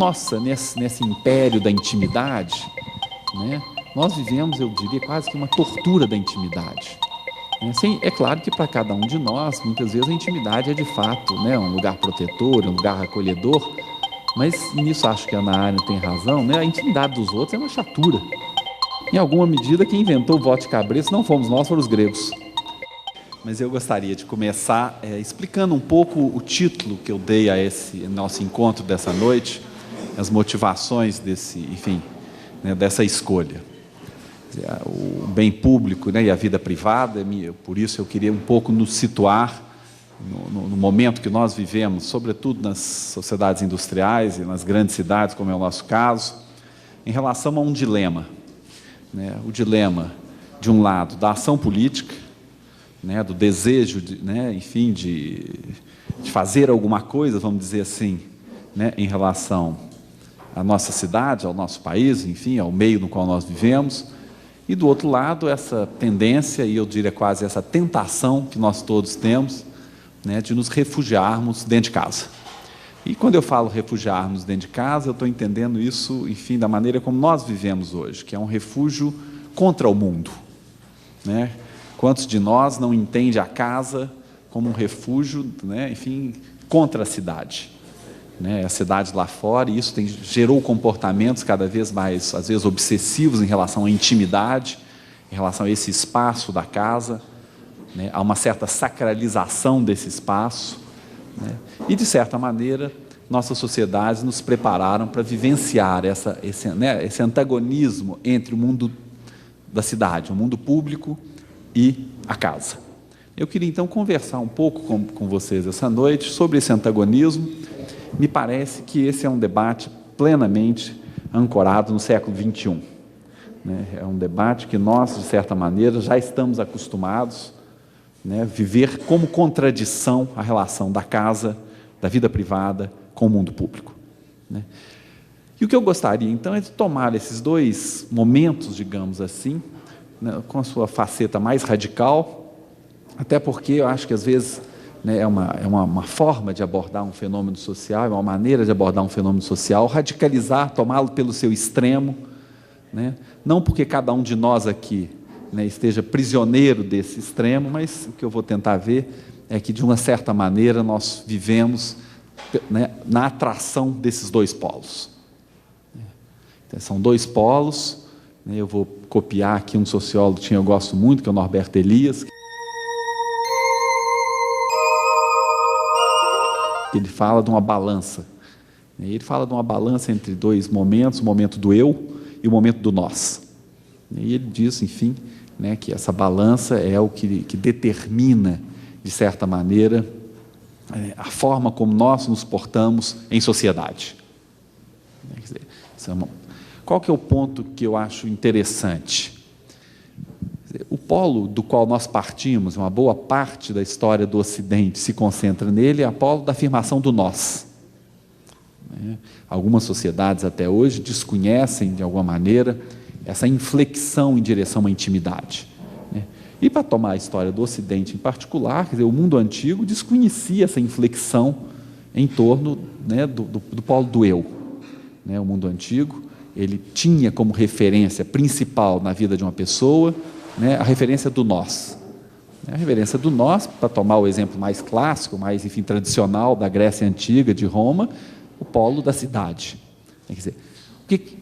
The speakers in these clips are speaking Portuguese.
nossa, nesse império da intimidade, né, nós vivemos, eu diria, quase que uma tortura da intimidade. É claro que para cada um de nós, muitas vezes a intimidade é de fato, né, um lugar protetor, um lugar acolhedor, mas nisso acho que a Ana Arendt tem razão, né, a intimidade dos outros é uma chatura. Em alguma medida, quem inventou o voto de cabresto não fomos nós, foram os gregos. Mas eu gostaria de começar explicando um pouco o título que eu dei a esse nosso encontro dessa noite, as motivações dessa escolha. O bem público, né, e a vida privada, por isso eu queria um pouco nos situar no momento que nós vivemos, sobretudo nas sociedades industriais e nas grandes cidades, como é o nosso caso, em relação a um dilema. Né, o dilema, de um lado, da ação política, né, do desejo, de fazer alguma coisa, vamos dizer assim, né, em relação à nossa cidade, ao nosso país, enfim, ao meio no qual nós vivemos, e do outro lado, essa tendência, e eu diria quase essa tentação que nós todos temos, né, de nos refugiarmos dentro de casa. E quando eu falo refugiarmos dentro de casa, eu estou entendendo isso, enfim, da maneira como nós vivemos hoje, que é um refúgio contra o mundo. Né? Quantos de nós não entende a casa como um refúgio, né, enfim, contra a cidade? Né? A cidade lá fora, e isso gerou comportamentos cada vez mais, às vezes, obsessivos em relação à intimidade, em relação a esse espaço da casa, né? Há uma certa sacralização desse espaço, né? E, de certa maneira, nossas sociedades nos prepararam para vivenciar esse antagonismo entre o mundo da cidade, o mundo público e a casa. Eu queria, então, conversar um pouco com vocês essa noite sobre esse antagonismo. Me parece que esse é um debate plenamente ancorado no século XXI. Né? É um debate que nós, de certa maneira, já estamos acostumados, né, viver como contradição a relação da casa, da vida privada, com o mundo público. Né? E o que eu gostaria, então, é de tomar esses dois momentos, digamos assim, né, com a sua faceta mais radical, até porque eu acho que, às vezes, né, é uma forma de abordar um fenômeno social, é uma maneira de abordar um fenômeno social, radicalizar, tomá-lo pelo seu extremo, né? Não porque cada um de nós aqui, né, esteja prisioneiro desse extremo, mas o que eu vou tentar ver é que, de uma certa maneira, nós vivemos, né, na atração desses dois polos. Então, são dois polos, né, eu vou copiar aqui um sociólogo que eu gosto muito, que é o Norberto Elias. Ele fala de uma balança. Ele fala de uma balança entre dois momentos, o momento do eu e o momento do nós. E ele diz, enfim, né, que essa balança é o que determina, de certa maneira, a forma como nós nos portamos em sociedade. Quer dizer, qual que é o ponto que eu acho interessante? O polo do qual nós partimos, uma boa parte da história do Ocidente se concentra nele, é o polo da afirmação do nós. Algumas sociedades até hoje desconhecem, de alguma maneira, essa inflexão em direção à intimidade. E para tomar a história do Ocidente em particular, quer dizer, o mundo antigo desconhecia essa inflexão em torno, né, do polo do eu. O mundo antigo, ele tinha como referência principal na vida de uma pessoa, né, a referência do nós. A referência do nós, para tomar o exemplo mais clássico, mais, enfim, tradicional da Grécia Antiga, de Roma, o polo da cidade. Quer dizer,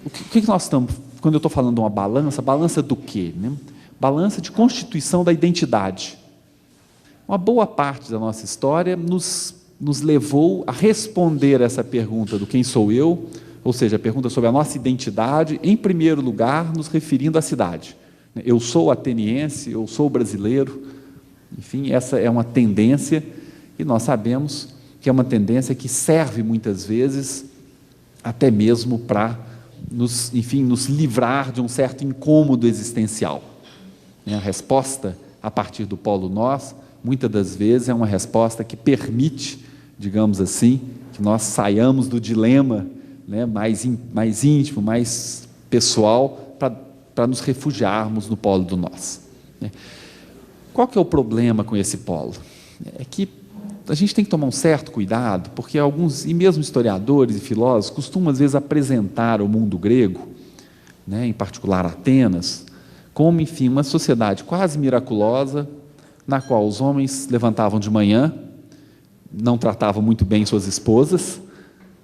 o que nós estamos, quando eu estou falando de uma balança do quê? Né? Balança de constituição da identidade. Uma boa parte da nossa história nos levou a responder essa pergunta do quem sou eu, ou seja, a pergunta sobre a nossa identidade, em primeiro lugar, nos referindo à cidade. Eu sou ateniense, eu sou brasileiro, enfim, essa é uma tendência, e nós sabemos que é uma tendência que serve muitas vezes até mesmo para nos livrar de um certo incômodo existencial. A resposta a partir do polo nós, muitas das vezes é uma resposta que permite, digamos assim, que nós saiamos do dilema, né, mais íntimo, mais pessoal, para nos refugiarmos no polo do nós. Qual que é o problema com esse polo? É que a gente tem que tomar um certo cuidado, porque alguns, e mesmo historiadores e filósofos, costumam às vezes apresentar o mundo grego, né, em particular Atenas, como, enfim, uma sociedade quase miraculosa, na qual os homens levantavam de manhã, não tratavam muito bem suas esposas,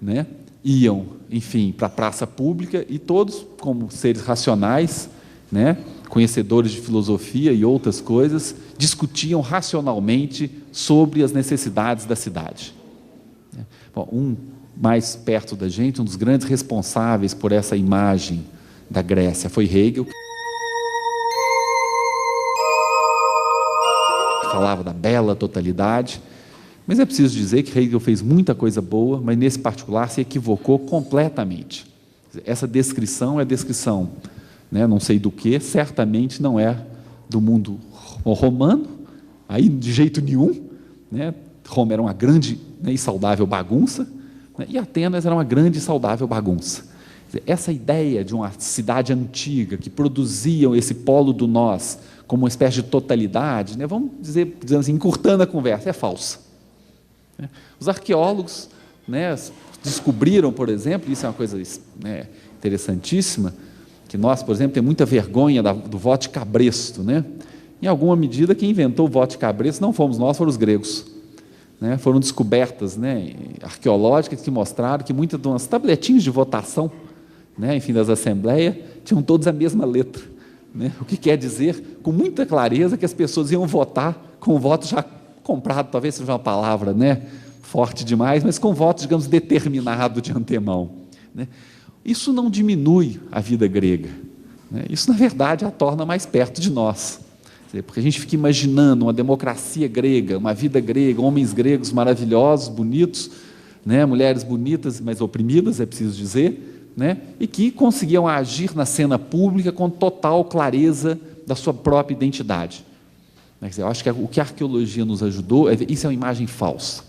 né, iam, enfim, para a praça pública e todos, como seres racionais, né, conhecedores de filosofia e outras coisas, discutiam racionalmente sobre as necessidades da cidade. Bom, um mais perto da gente, um dos grandes responsáveis por essa imagem da Grécia foi Hegel, que falava da bela totalidade, mas é preciso dizer que Hegel fez muita coisa boa, mas nesse particular se equivocou completamente. Essa descrição é a descrição, né, não sei do que, certamente não é do mundo romano, aí de jeito nenhum, né? Roma era uma grande, né, e saudável bagunça, né, e Atenas era uma grande e saudável bagunça. Essa ideia de uma cidade antiga que produzia esse polo do nós como uma espécie de totalidade, né, vamos dizer assim, encurtando a conversa, é falsa. Os arqueólogos, né, descobriram, por exemplo, isso é uma coisa, né, interessantíssima, que nós, por exemplo, temos muita vergonha do voto de cabresto, né? Em alguma medida, quem inventou o voto de cabresto não fomos nós, foram os gregos. Né? Foram descobertas, né, arqueológicas que mostraram que muitas das tabletinhas de votação, né, enfim, das assembleias, tinham todas a mesma letra. Né? O que quer dizer, com muita clareza, que as pessoas iam votar com o voto já comprado, talvez seja uma palavra, né, forte demais, mas com voto, digamos, determinado de antemão. Né? Isso não diminui a vida grega. Né? Isso, na verdade, a torna mais perto de nós. Porque a gente fica imaginando uma democracia grega, uma vida grega, homens gregos maravilhosos, bonitos, né? Mulheres bonitas, mas oprimidas, é preciso dizer, né? E que conseguiam agir na cena pública com total clareza da sua própria identidade. Quer dizer, eu acho que o que a arqueologia nos ajudou, isso é uma imagem falsa.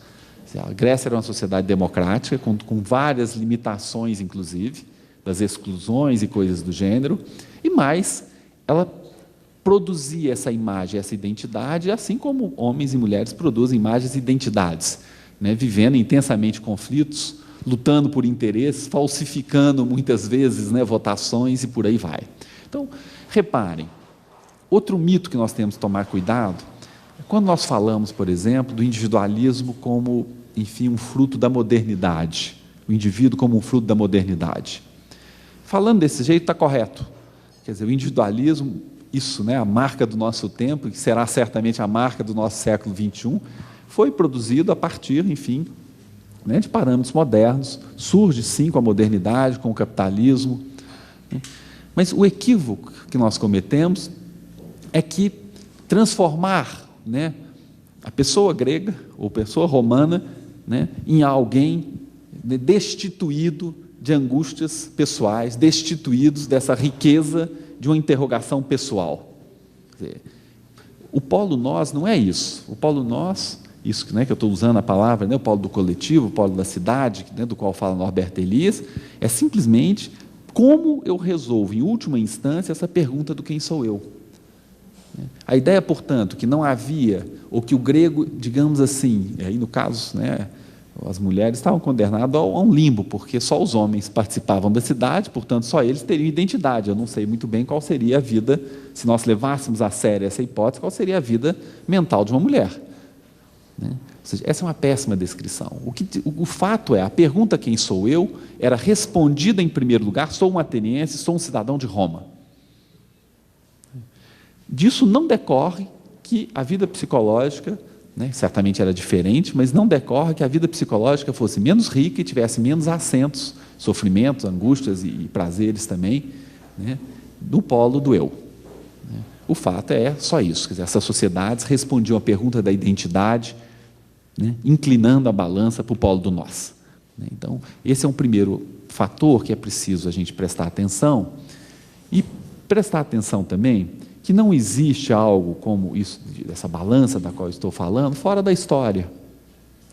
A Grécia era uma sociedade democrática, com várias limitações, inclusive, das exclusões e coisas do gênero, e mais, ela produzia essa imagem, essa identidade, assim como homens e mulheres produzem imagens e identidades, né, vivendo intensamente conflitos, lutando por interesses, falsificando muitas vezes, né, votações e por aí vai. Então, reparem, outro mito que nós temos que tomar cuidado é quando nós falamos, por exemplo, do individualismo como, enfim, um fruto da modernidade, o indivíduo como um fruto da modernidade. Falando desse jeito, está correto. Quer dizer, o individualismo, isso, né, a marca do nosso tempo, que será certamente a marca do nosso século XXI, foi produzido a partir, enfim, né, de parâmetros modernos, surge sim com a modernidade, com o capitalismo, né? Mas o equívoco que nós cometemos é que transformar, né, a pessoa grega ou pessoa romana, né, em alguém, né, destituído de angústias pessoais, destituídos dessa riqueza de uma interrogação pessoal. Quer dizer, o polo nós não é isso. O polo nós, isso, né, que eu estou usando a palavra, né, o polo do coletivo, o polo da cidade, né, do qual fala Norberto Elias, é simplesmente como eu resolvo, em última instância, essa pergunta do quem sou eu. A ideia, portanto, que não havia, ou que o grego, digamos assim, aí no caso, né, as mulheres estavam condenadas a um limbo, porque só os homens participavam da cidade, portanto, só eles teriam identidade. Eu não sei muito bem qual seria a vida, se nós levássemos a sério essa hipótese, qual seria a vida mental de uma mulher. Né? Ou seja, essa é uma péssima descrição. O fato é, a pergunta quem sou eu era respondida em primeiro lugar, sou um ateniense, sou um cidadão de Roma. Disso não decorre que a vida psicológica, né, certamente era diferente, mas não decorre que a vida psicológica fosse menos rica e tivesse menos acentos, sofrimentos, angústias e prazeres também, né, no polo do eu. O fato é só isso, quer dizer, essas sociedades respondiam à pergunta da identidade, né, inclinando a balança para o polo do nós. Então, esse é um primeiro fator que é preciso a gente prestar atenção, e prestar atenção também que não existe algo como isso, essa balança da qual eu estou falando, fora da história.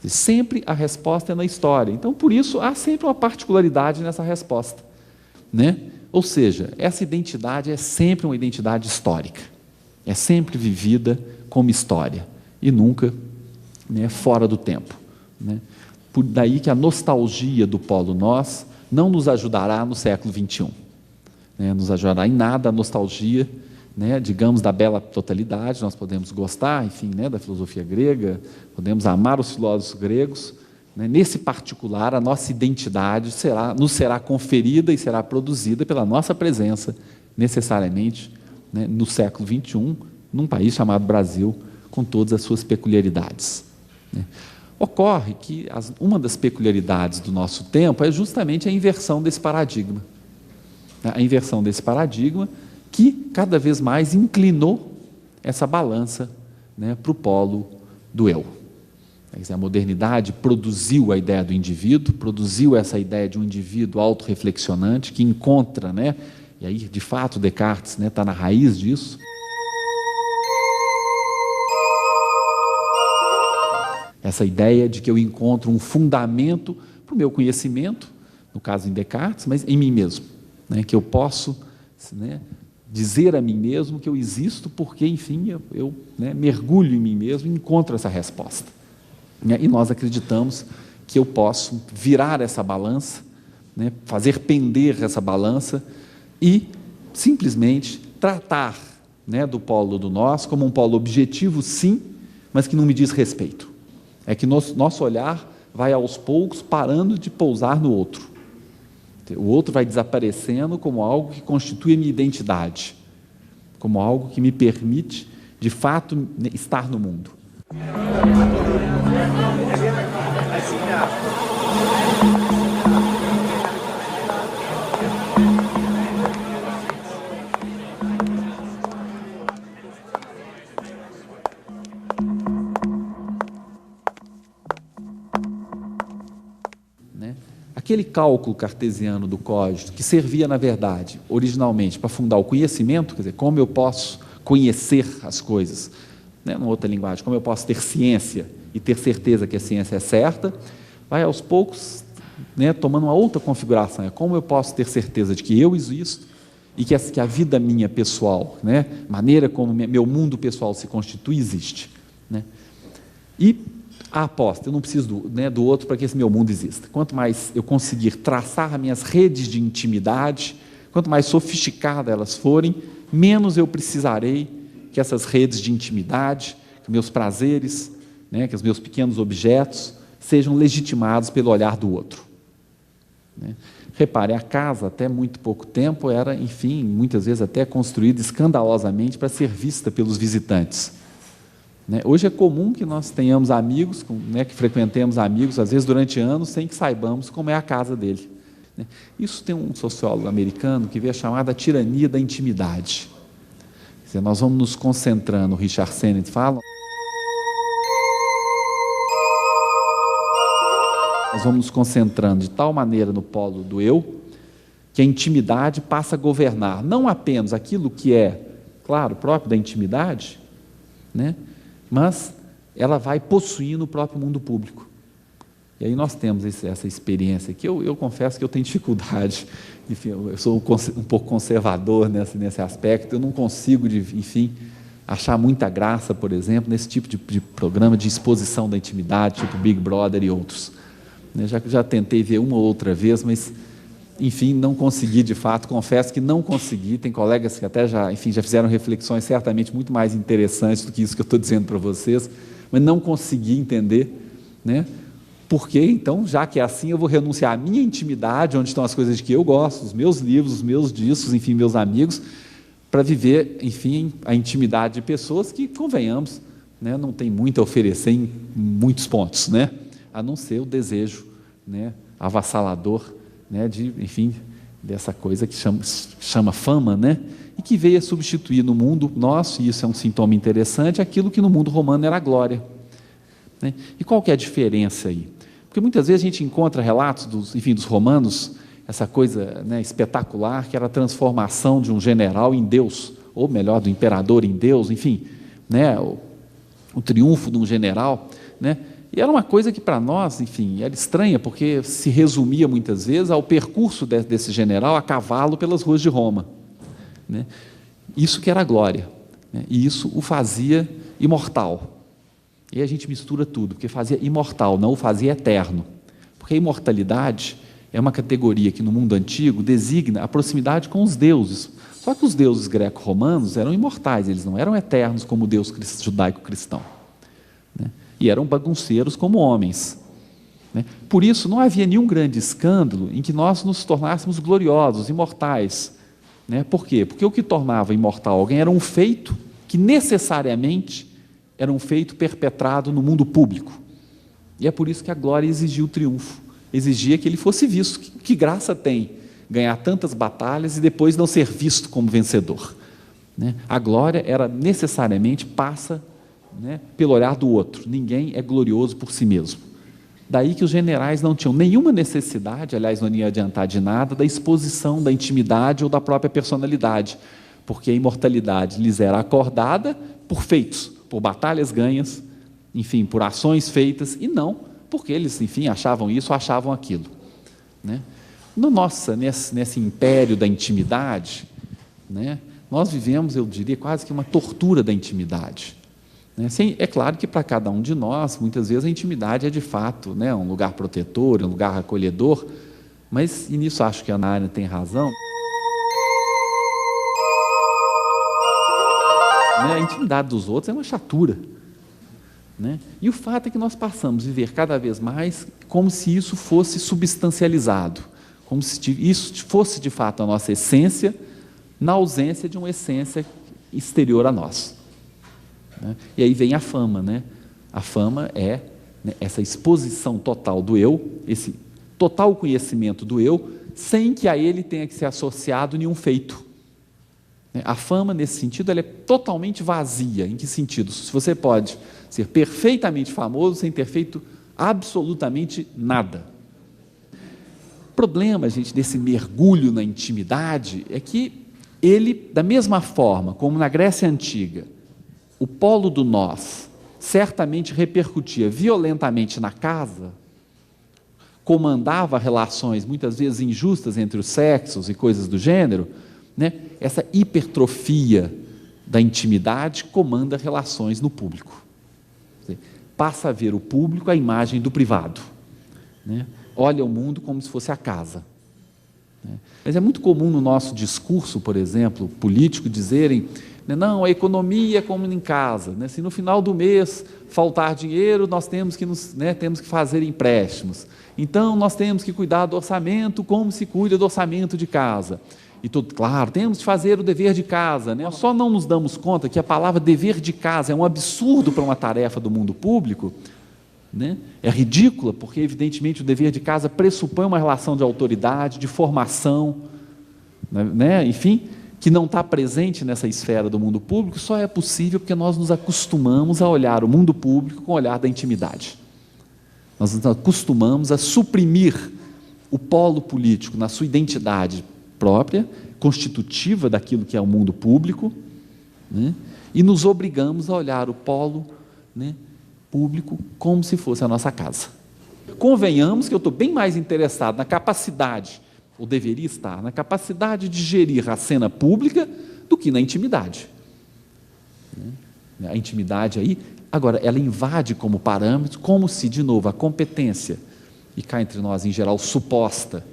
Sempre a resposta é na história. Então, por isso, há sempre uma particularidade nessa resposta. Né? Ou seja, essa identidade é sempre uma identidade histórica. É sempre vivida como história. E nunca, né, fora do tempo, né? Por daí que a nostalgia do polo nós não nos ajudará no século XXI, né? Nos ajudará em nada a nostalgia, né, digamos, da bela totalidade. Nós podemos gostar, enfim, né, da filosofia grega, podemos amar os filósofos gregos, né? Nesse particular, a nossa identidade nos será conferida e será produzida pela nossa presença, necessariamente, né, no século XXI, num país chamado Brasil, com todas as suas peculiaridades, né? Ocorre que uma das peculiaridades do nosso tempo é justamente a inversão desse paradigma. A inversão desse paradigma que cada vez mais inclinou essa balança, né, para o polo do eu. Quer dizer, a modernidade produziu a ideia do indivíduo, produziu essa ideia de um indivíduo autorreflexionante que encontra, né, e aí, de fato, Descartes, né, está na raiz disso. Essa ideia de que eu encontro um fundamento para o meu conhecimento, no caso em Descartes, mas em mim mesmo, né, que eu posso, né, dizer a mim mesmo que eu existo porque, enfim, eu né, mergulho em mim mesmo e encontro essa resposta. E nós acreditamos que eu posso virar essa balança, né, fazer pender essa balança e simplesmente tratar, né, do polo do nós como um polo objetivo, sim, mas que não me diz respeito. É que nosso olhar vai aos poucos parando de pousar no outro. O outro vai desaparecendo como algo que constitui a minha identidade, como algo que me permite, de fato, estar no mundo. Aquele cálculo cartesiano do cogito, que servia, na verdade, originalmente para fundar o conhecimento, quer dizer, como eu posso conhecer as coisas, né, numa outra linguagem, como eu posso ter ciência e ter certeza que a ciência é certa, vai aos poucos, né, tomando uma outra configuração, é como eu posso ter certeza de que eu existo e que a vida minha pessoal, né, maneira como meu mundo pessoal se constitui, existe, né? E a aposta, eu não preciso do outro para que esse meu mundo exista. Quanto mais eu conseguir traçar as minhas redes de intimidade, quanto mais sofisticadas elas forem, menos eu precisarei que essas redes de intimidade, que meus prazeres, né, que os meus pequenos objetos sejam legitimados pelo olhar do outro, né? Repare, a casa até muito pouco tempo era, enfim, muitas vezes até construída escandalosamente para ser vista pelos visitantes. Hoje é comum que nós tenhamos amigos, né, que frequentemos amigos, às vezes durante anos, sem que saibamos como é a casa dele, né? Isso tem um sociólogo americano que veio chamar da tirania da intimidade. Quer dizer, nós vamos nos concentrando, o Richard Sennett fala, nós vamos nos concentrando de tal maneira no polo do eu, que a intimidade passa a governar não apenas aquilo que é, claro, próprio da intimidade, né, mas ela vai possuindo o próprio mundo público. E aí nós temos essa experiência que eu confesso que eu tenho dificuldade, enfim, eu sou um pouco conservador nesse aspecto, eu não consigo, enfim, achar muita graça, por exemplo, nesse tipo de programa de exposição da intimidade, tipo Big Brother e outros. Já tentei ver uma ou outra vez, mas, enfim, não consegui de fato, confesso que não consegui. Tem colegas que até já fizeram reflexões certamente muito mais interessantes do que isso que eu estou dizendo para vocês, mas não consegui entender, né? Porque, então, já que é assim, eu vou renunciar à minha intimidade, onde estão as coisas de que eu gosto, os meus livros, os meus discos, enfim, meus amigos, para viver, enfim, a intimidade de pessoas que, convenhamos, né, não tem muito a oferecer em muitos pontos, né? A não ser o desejo, né, avassalador, né, enfim, dessa coisa que chama fama, né, e que veio a substituir no mundo nosso, e isso é um sintoma interessante, aquilo que no mundo romano era a glória, né? E qual que é a diferença aí? Porque muitas vezes a gente encontra relatos dos romanos, essa coisa, né, espetacular, que era a transformação de um general em Deus, ou melhor, do imperador em Deus, enfim, né, o triunfo de um general, né? E era uma coisa que para nós, enfim, era estranha, porque se resumia muitas vezes ao percurso desse general a cavalo pelas ruas de Roma, né? Isso que era a glória, né? E isso o fazia imortal. E aí a gente mistura tudo, porque fazia imortal, não o fazia eterno. Porque a imortalidade é uma categoria que no mundo antigo designa a proximidade com os deuses. Só que os deuses greco-romanos eram imortais, eles não eram eternos como o Deus judaico-cristão, né? E eram bagunceiros como homens, né? Por isso não havia nenhum grande escândalo em que nós nos tornássemos gloriosos, imortais, né? Por quê? Porque o que tornava imortal alguém era um feito que necessariamente era um feito perpetrado no mundo público. E é por isso que a glória exigia o triunfo, exigia que ele fosse visto. Que graça tem ganhar tantas batalhas e depois não ser visto como vencedor, né? A glória era necessariamente passa, né, pelo olhar do outro. Ninguém é glorioso por si mesmo. Daí que os generais não tinham nenhuma necessidade, aliás, não ia adiantar de nada, da exposição da intimidade ou da própria personalidade, porque a imortalidade lhes era acordada por feitos, por batalhas ganhas, enfim, por ações feitas, e não porque eles, enfim, achavam isso ou achavam aquilo, né? Nesse império da intimidade, né, nós vivemos, eu diria, quase que uma tortura da intimidade, né? É claro que para cada um de nós, muitas vezes a intimidade é de fato, né, um lugar protetor, um lugar acolhedor, mas, e nisso acho que a Ana Arendt tem razão, né, a intimidade dos outros é uma chatura, né? E o fato é que nós passamos a viver cada vez mais como se isso fosse substancializado, como se isso fosse de fato a nossa essência, na ausência de uma essência exterior a nós, né? E aí vem a fama, né? A fama é, né, essa exposição total do eu, esse total conhecimento do eu, sem que a ele tenha que ser associado nenhum feito. A fama, nesse sentido, ela é totalmente vazia. Em que sentido? Se você pode ser perfeitamente famoso sem ter feito absolutamente nada. O problema, gente, desse mergulho na intimidade é que ele, da mesma forma como na Grécia Antiga, o polo do nós certamente repercutia violentamente na casa, comandava relações muitas vezes injustas entre os sexos e coisas do gênero, né? Essa hipertrofia da intimidade comanda relações no público. Passa a ver o público a imagem do privado, né? Olha o mundo como se fosse a casa, né? Mas é muito comum no nosso discurso, por exemplo, político, dizerem, né, não, a economia é como em casa, né? Se no final do mês faltar dinheiro, nós temos que fazer empréstimos. Então, nós temos que cuidar do orçamento como se cuida do orçamento de casa. E tudo, claro, temos que fazer o dever de casa, né? Nós só não nos damos conta que a palavra dever de casa é um absurdo para uma tarefa do mundo público, né? É ridícula, porque evidentemente o dever de casa pressupõe uma relação de autoridade, de formação, né? Enfim, que não está presente nessa esfera do mundo público, só é possível porque nós nos acostumamos a olhar o mundo público com o olhar da intimidade. Nós nos acostumamos a suprimir o polo político na sua identidade própria, constitutiva daquilo que é o mundo público, né? E nos obrigamos a olhar o polo, né, público como se fosse a nossa casa. Convenhamos que eu estou bem mais interessado na capacidade, ou deveria estar, na capacidade de gerir a cena pública do que na intimidade, né? A intimidade aí, agora, ela invade como parâmetro, como se, de novo, a competência, e cá entre nós, em geral, suposta,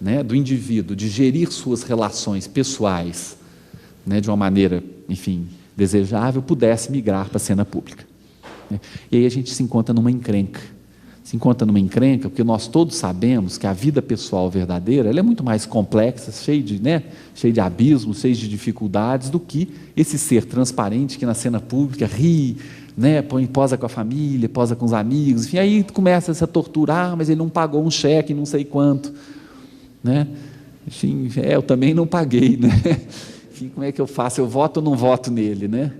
né, do indivíduo, de gerir suas relações pessoais, né, de uma maneira, enfim, desejável, pudesse migrar para a cena pública, né? E aí a gente se encontra numa encrenca. Se encontra numa encrenca porque nós todos sabemos que a vida pessoal verdadeira ela é muito mais complexa, cheia de abismos, cheia de dificuldades, do que esse ser transparente que na cena pública ri, né, posa com a família, posa com os amigos, enfim, aí começa essa tortura, mas ele não pagou um cheque, não sei quanto, né? Enfim, eu também não paguei, né? Enfim, como é que eu faço? Eu voto ou não voto nele, né?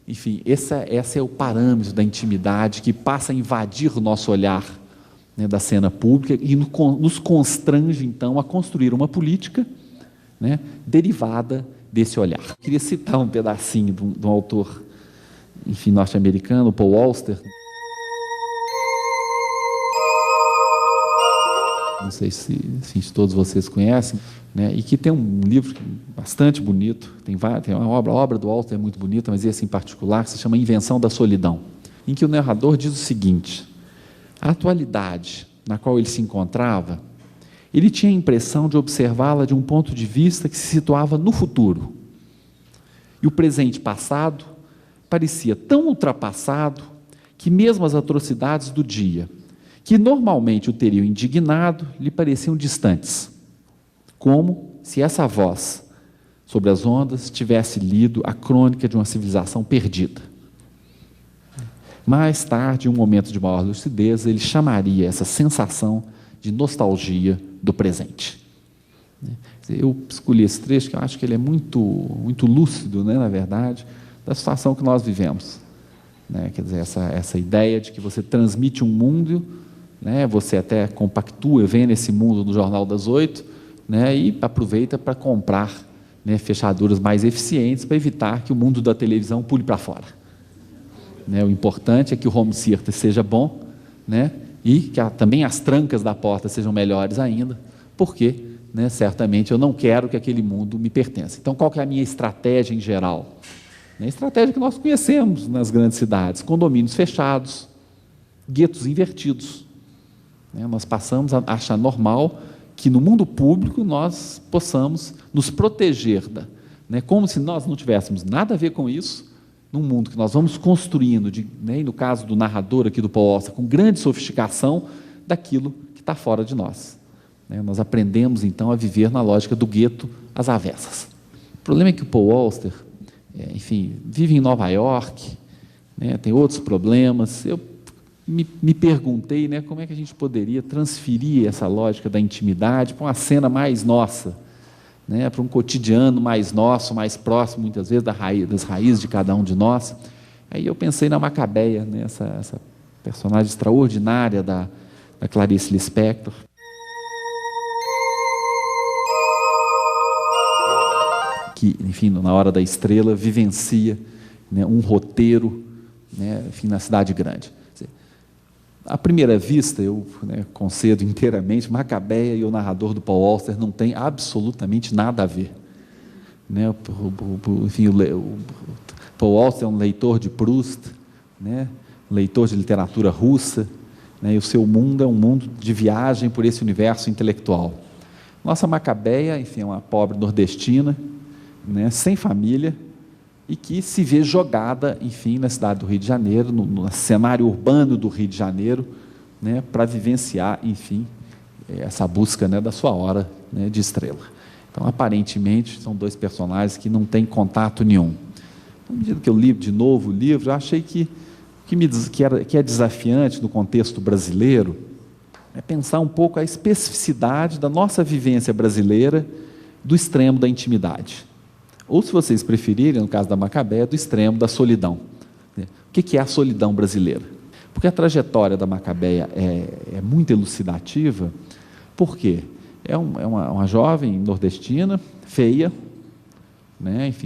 Enfim, esse é o parâmetro da intimidade que passa a invadir o nosso olhar, né, da cena pública e nos constrange, então, a construir uma política, né, derivada desse olhar. Eu queria citar um pedacinho de um autor, enfim, norte-americano, Paul Auster. Não sei se todos vocês conhecem, né, e que tem um livro bastante bonito, tem uma obra do Auster é muito bonita, mas esse em particular se chama Invenção da Solidão. em que o narrador diz o seguinte: a atualidade na qual ele se encontrava, ele tinha a impressão de observá-la de um ponto de vista que se situava no futuro. E o presente passado parecia tão ultrapassado que mesmo as atrocidades do dia, que normalmente o teriam indignado, lhe pareciam distantes, como se essa voz sobre as ondas tivesse lido a crônica de uma civilização perdida. Mais tarde, em um momento de maior lucidez, ele chamaria essa sensação de nostalgia do presente. Eu escolhi esse trecho, que eu acho que ele é muito, muito lúcido, né, na verdade, da situação que nós vivemos. Quer dizer, essa ideia de que você transmite um mundo, você até compactua, vê nesse mundo do Jornal das 8, e aproveita para comprar fechaduras mais eficientes para evitar que o mundo da televisão pule para fora. O importante é que o home theater seja bom, e que também as trancas da porta sejam melhores ainda, porque certamente eu não quero que aquele mundo me pertença. Então, qual que é a minha estratégia em geral? A estratégia que nós conhecemos nas grandes cidades: condomínios fechados, guetos invertidos. Nós passamos a achar normal que no mundo público nós possamos nos proteger, como se nós não tivéssemos nada a ver com isso, num mundo que nós vamos construindo, e no caso do narrador aqui do Paul Auster, com grande sofisticação, daquilo que está fora de nós. Nós aprendemos então a viver na lógica do gueto às avessas. O problema é que o Paul Auster, vive em Nova York, tem outros problemas. Eu me perguntei, como é que a gente poderia transferir essa lógica da intimidade para uma cena mais nossa, para um cotidiano mais nosso, mais próximo, muitas vezes, das raízes de cada um de nós. Aí eu pensei na Macabeia, essa personagem extraordinária da Clarice Lispector, que, na hora da estrela, vivencia um roteiro, na cidade grande. À primeira vista, eu concedo inteiramente, Macabeia e o narrador do Paul Auster não têm absolutamente nada a ver. O Paul Auster é um leitor de Proust, leitor de literatura russa, e o seu mundo é um mundo de viagem por esse universo intelectual. Nossa Macabeia, é uma pobre nordestina, sem família, e que se vê jogada, na cidade do Rio de Janeiro, no cenário urbano do Rio de Janeiro, para vivenciar, essa busca da sua hora de estrela. Então, aparentemente, são dois personagens que não têm contato nenhum. À medida que eu li de novo o livro, eu achei que é desafiante no contexto brasileiro é pensar um pouco a especificidade da nossa vivência brasileira do extremo da intimidade. Ou, se vocês preferirem, no caso da Macabeia, do extremo da solidão. O que é a solidão brasileira? Porque a trajetória da Macabeia é muito elucidativa. Por quê? É uma jovem nordestina, feia,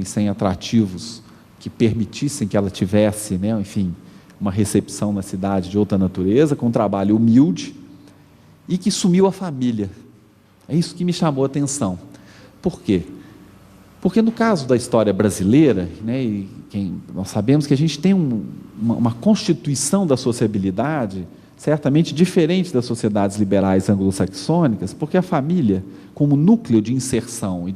sem atrativos que permitissem que ela tivesse, uma recepção na cidade de outra natureza, com um trabalho humilde, e que sumiu a família. É isso que me chamou a atenção. Por quê? Porque no caso da história brasileira, nós sabemos que a gente tem uma constituição da sociabilidade certamente diferente das sociedades liberais anglo-saxônicas, porque a família, como núcleo de inserção e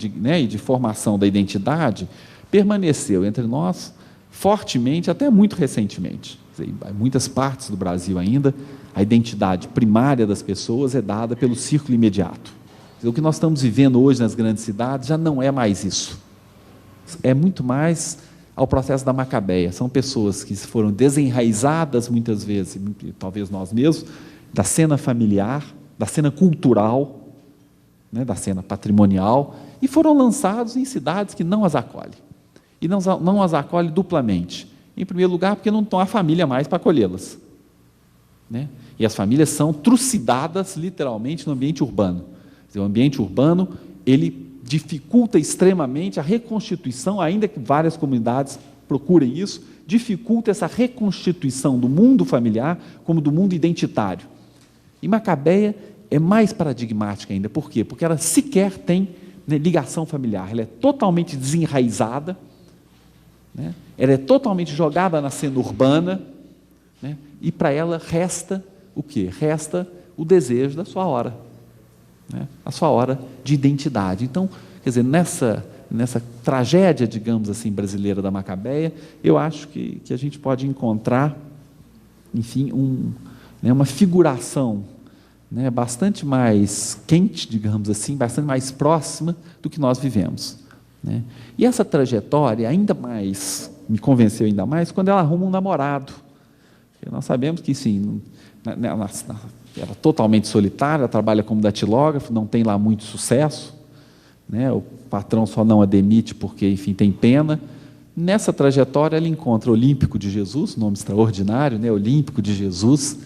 de formação da identidade, permaneceu entre nós fortemente até muito recentemente. Em muitas partes do Brasil ainda, a identidade primária das pessoas é dada pelo círculo imediato. O que nós estamos vivendo hoje nas grandes cidades já não é mais isso. É muito mais ao processo da Macabeia. São pessoas que foram desenraizadas muitas vezes, talvez nós mesmos, da cena familiar, da cena cultural, da cena patrimonial, e foram lançados em cidades que não as acolhem. E não as acolhem duplamente. Em primeiro lugar, porque não há família mais para acolhê-las. E as famílias são trucidadas, literalmente, no ambiente urbano. O ambiente urbano, ele dificulta extremamente a reconstituição, ainda que várias comunidades procurem isso, dificulta essa reconstituição do mundo familiar como do mundo identitário. E Macabeia é mais paradigmática ainda. Por quê? Porque ela sequer tem ligação familiar, ela é totalmente desenraizada, ela é totalmente jogada na cena urbana, né? E para ela resta o quê? Resta o desejo da sua hora, né? A sua hora de identidade. Então, quer dizer, nessa tragédia, digamos assim, brasileira da Macabeia, eu acho que a gente pode encontrar, enfim, uma figuração, né, bastante mais quente, digamos assim, bastante mais próxima do que nós vivemos, né? E essa trajetória me convenceu ainda mais quando ela arruma um namorado. Porque nós sabemos que, sim, ela era totalmente solitária, ela trabalha como datilógrafo, não tem lá muito sucesso, né? O patrão só não a demite porque, enfim, tem pena. Nessa trajetória ela encontra Olímpico de Jesus, nome extraordinário, né? Olímpico de Jesus,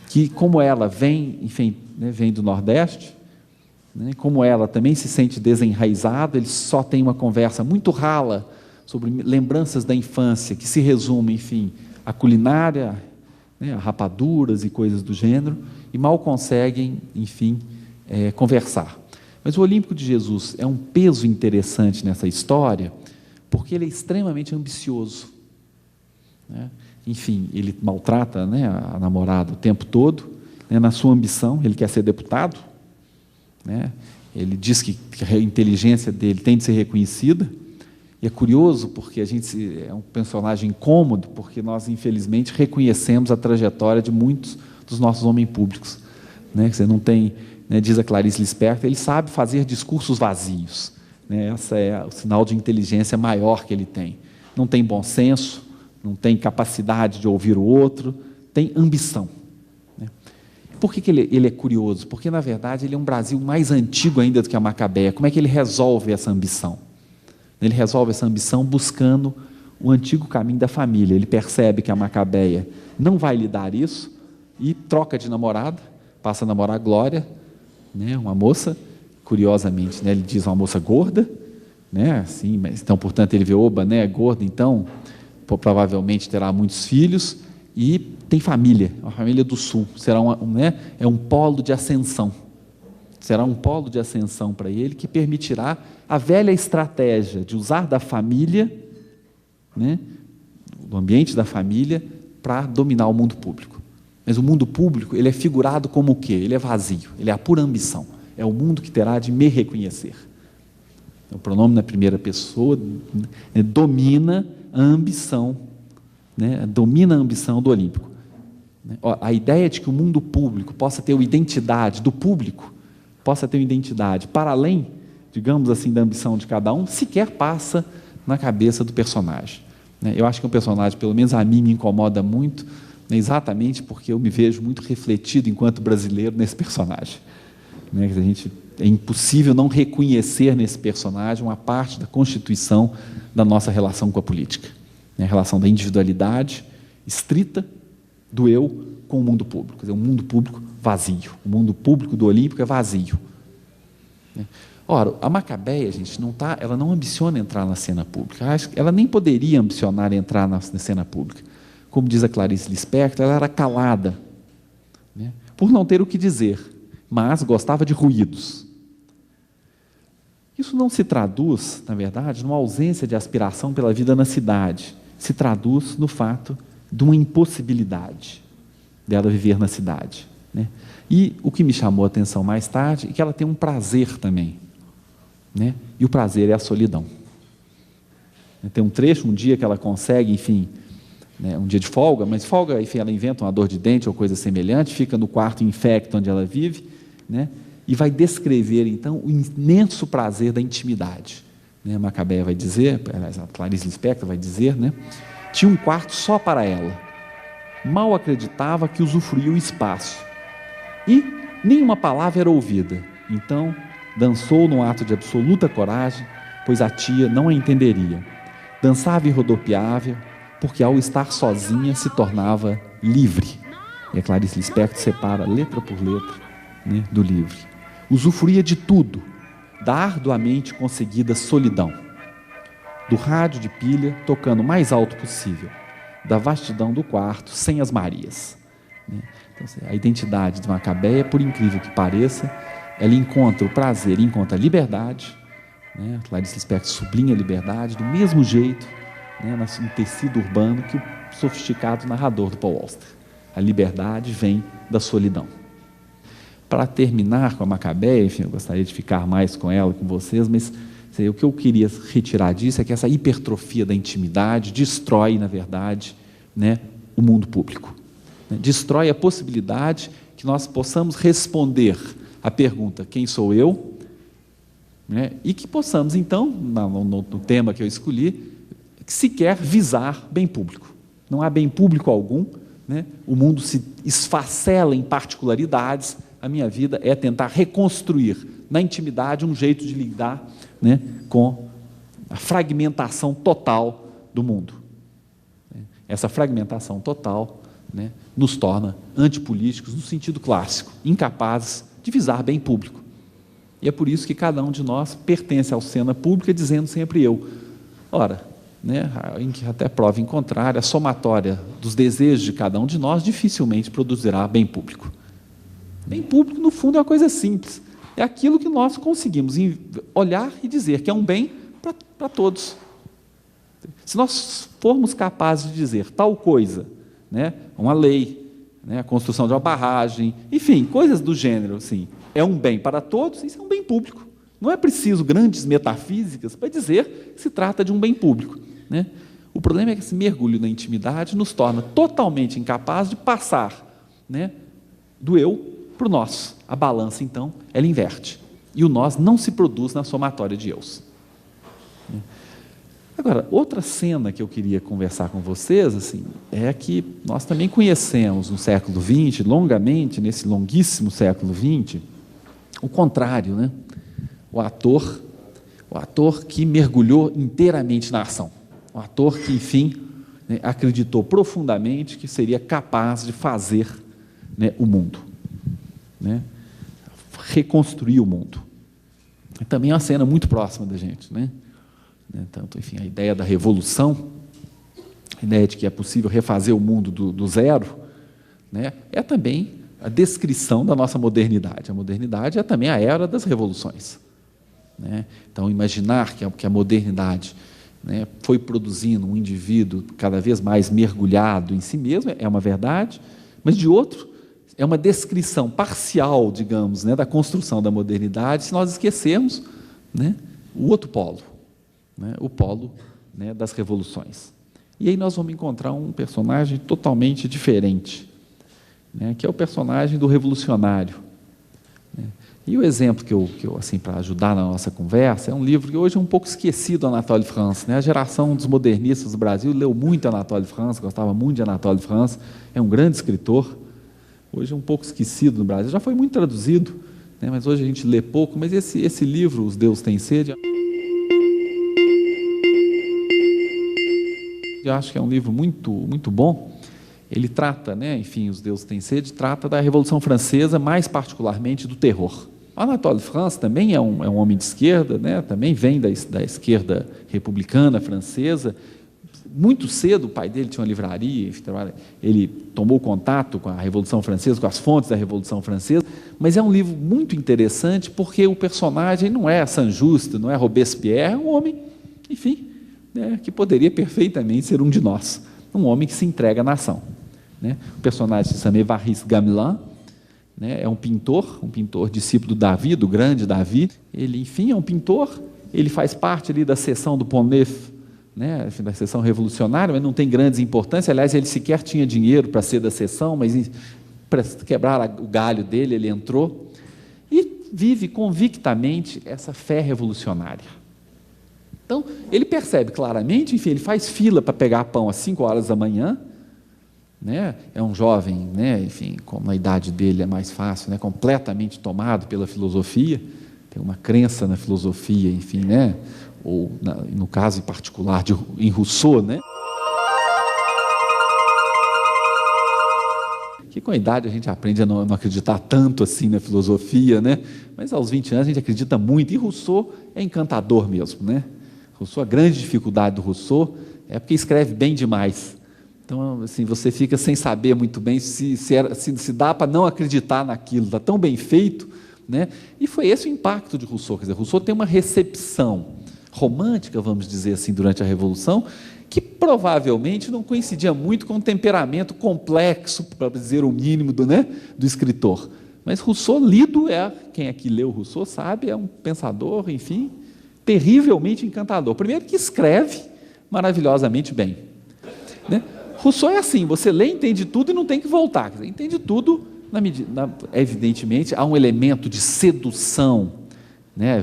que, como ela vem, enfim, né, vem do Nordeste, né, como ela também se sente desenraizada, eles só têm uma conversa muito rala sobre lembranças da infância, que se resume, enfim, a culinária, né, a rapaduras e coisas do gênero, e mal conseguem, enfim, conversar. Mas o Olímpico de Jesus é um peso interessante nessa história, porque ele é extremamente ambicioso, né? Enfim, ele maltrata, né, a namorada o tempo todo, né, na sua ambição, ele quer ser deputado, né? Ele diz que a inteligência dele tem de ser reconhecida, e é curioso porque é um personagem incômodo, porque nós, infelizmente, reconhecemos a trajetória de muitos dos nossos homens públicos, né? Você não tem, né, diz a Clarice Lispector, ele sabe fazer discursos vazios, né? Esse é o sinal de inteligência maior que ele tem. Não tem bom senso, não tem capacidade de ouvir o outro, tem ambição, né? Por que ele é curioso? Porque, na verdade, ele é um Brasil mais antigo ainda do que a Macabeia. Como é que ele resolve essa ambição? Ele resolve essa ambição buscando o antigo caminho da família. Ele percebe que a Macabeia não vai lhe dar isso e troca de namorada, passa a namorar a Glória, né, uma moça, curiosamente, né, ele diz uma moça gorda, né, assim, mas, então, portanto, ele vê, oba, né, gorda, então provavelmente terá muitos filhos e tem família, uma família do sul, será é um polo de ascensão, será um polo de ascensão para ele que permitirá a velha estratégia de usar da família, né, do ambiente da família, para dominar o mundo público. Mas o mundo público, ele é figurado como o quê? Ele é vazio, ele é a pura ambição, é o mundo que terá de me reconhecer. O pronome na primeira pessoa, né, domina a ambição, né, domina a ambição do Olímpico. A ideia de que o mundo público possa ter uma identidade do público, possa ter uma identidade para além, digamos assim, da ambição de cada um, sequer passa na cabeça do personagem. Eu acho que o personagem, pelo menos a mim, me incomoda muito, exatamente porque eu me vejo muito refletido enquanto brasileiro nesse personagem. É impossível não reconhecer nesse personagem uma parte da constituição da nossa relação com a política, a relação da individualidade estrita do eu com o mundo público, quer dizer, um mundo público vazio, o mundo público do Olímpico é vazio. Ora, a Macabeia, gente, ela não ambiciona entrar na cena pública, ela nem poderia ambicionar entrar na cena pública. Como diz a Clarice Lispector, ela era calada, né, por não ter o que dizer, mas gostava de ruídos. Isso não se traduz, na verdade, numa ausência de aspiração pela vida na cidade. Se traduz no fato de uma impossibilidade dela viver na cidade, né? E o que me chamou a atenção mais tarde é que ela tem um prazer também, né? E o prazer é a solidão. Tem um trecho, um dia que ela consegue, enfim, né, um dia de folga, mas folga, enfim, ela inventa uma dor de dente ou coisa semelhante, fica no quarto infecto onde ela vive, né? E vai descrever, então, o imenso prazer da intimidade. A Macabeia vai dizer, a Clarice Lispector vai dizer, né? Tinha um quarto só para ela. Mal acreditava que usufruía o espaço. E nenhuma palavra era ouvida. Então, dançou num ato de absoluta coragem, pois a tia não a entenderia. Dançava e rodopiava, porque ao estar sozinha se tornava livre. E a Clarice Lispector separa letra por letra, né, do livro. Usufruía de tudo, da arduamente conseguida solidão, do rádio de pilha tocando o mais alto possível, da vastidão do quarto sem as Marias. Então, a identidade de Macabeia, por incrível que pareça, ela encontra o prazer, encontra a liberdade, né? Clarice Lispector sublinha a liberdade, do mesmo jeito né, no tecido urbano que o sofisticado narrador do Paul Auster. A liberdade vem da solidão. Para terminar com a Macabeia, enfim, eu gostaria de ficar mais com ela, com vocês, mas o que eu queria retirar disso é que essa hipertrofia da intimidade destrói, na verdade, né, o mundo público. Destrói a possibilidade que nós possamos responder à pergunta: quem sou eu? Né, e que possamos, então, no tema que eu escolhi, sequer visar bem público. Não há bem público algum, né? O mundo se esfacela em particularidades. A minha vida é tentar reconstruir na intimidade um jeito de lidar, né, com a fragmentação total do mundo. Essa fragmentação total, né, nos torna antipolíticos no sentido clássico, incapazes de visar bem público. E é por isso que cada um de nós pertence à cena pública dizendo sempre eu. Ora, né, até prova em contrário, a somatória dos desejos de cada um de nós dificilmente produzirá bem público. Bem público, no fundo, é uma coisa simples. É aquilo que nós conseguimos olhar e dizer que é um bem para todos. Se nós formos capazes de dizer tal coisa, né, uma lei, né, a construção de uma barragem, enfim, coisas do gênero, assim, é um bem para todos, isso é um bem público. Não é preciso grandes metafísicas para dizer que se trata de um bem público, né? O problema é que esse mergulho na intimidade nos torna totalmente incapazes de passar, né, do eu para o nós. A balança, então, ela inverte. E o nós não se produz na somatória de eus. Agora, outra cena que eu queria conversar com vocês, assim, é que nós também conhecemos no século XX, longamente, nesse longuíssimo século XX, o contrário, né? O ator que mergulhou inteiramente na ação. O ator que, enfim, né, acreditou profundamente que seria capaz de fazer, né, o mundo. Né? Reconstruir o mundo. É também uma cena muito próxima da gente, né? Tanto, enfim, a ideia da revolução, a ideia de que é possível refazer o mundo do zero, né, é também a descrição da nossa modernidade. A modernidade é também a era das revoluções, né? Então, imaginar que a modernidade, né, foi produzindo um indivíduo cada vez mais mergulhado em si mesmo é uma verdade, mas de outro é uma descrição parcial, digamos, né, da construção da modernidade, se nós esquecermos, né, o outro polo, né, o polo, né, das revoluções. E aí nós vamos encontrar um personagem totalmente diferente, né, que é o personagem do revolucionário. Né? E o exemplo que eu assim, para ajudar na nossa conversa, é um livro que hoje é um pouco esquecido, Anatole France. Né? A geração dos modernistas do Brasil leu muito Anatole France, gostava muito de Anatole France, é um grande escritor. Hoje é um pouco esquecido no Brasil, já foi muito traduzido, né, mas hoje a gente lê pouco. Mas esse livro, Os Deuses Têm Sede, eu acho que é um livro muito, muito bom. Ele trata, né, enfim, Os Deuses Têm Sede, trata da Revolução Francesa, mais particularmente do terror. Anatole France também é um homem de esquerda, né, também vem da esquerda republicana francesa. Muito cedo, o pai dele tinha uma livraria, ele tomou contato com a Revolução Francesa, com as fontes da Revolução Francesa, mas é um livro muito interessante porque o personagem não é Saint-Just, não é Robespierre, é um homem, enfim, né, que poderia perfeitamente ser um de nós, um homem que se entrega à nação. Né? O personagem se chama Évariste Gamelin, né, é um pintor discípulo do Davi, do grande Davi. Ele, enfim, é um pintor, ele faz parte ali da seção do Pont Neuf, né, da seção revolucionária, mas não tem grandes importância. Aliás, ele sequer tinha dinheiro para ser da seção, mas para quebrar o galho dele, ele entrou e vive convictamente essa fé revolucionária. Então, ele percebe claramente, enfim, ele faz fila para pegar pão às 5 horas da manhã, né, é um jovem, né, enfim, como a idade dele é mais fácil, né, completamente tomado pela filosofia, tem uma crença na filosofia, enfim, né, ou no caso em particular em Rousseau, né? Que com a idade a gente aprende a não acreditar tanto assim na filosofia, né? Mas aos 20 anos a gente acredita muito, e Rousseau é encantador mesmo, né? Rousseau, a grande dificuldade do Rousseau é porque escreve bem demais. Então, assim, você fica sem saber muito bem se dá para não acreditar naquilo, está tão bem feito, né? E foi esse o impacto de Rousseau. Quer dizer, Rousseau tem uma recepção romântica, vamos dizer assim, durante a Revolução, que provavelmente não coincidia muito com o temperamento complexo, para dizer o mínimo, do escritor. Mas Rousseau, lido, quem aqui leu Rousseau sabe, é um pensador, enfim, terrivelmente encantador. Primeiro que escreve maravilhosamente bem. Rousseau é assim, você lê, entende tudo e não tem que voltar. Quer dizer, entende tudo, evidentemente, há um elemento de sedução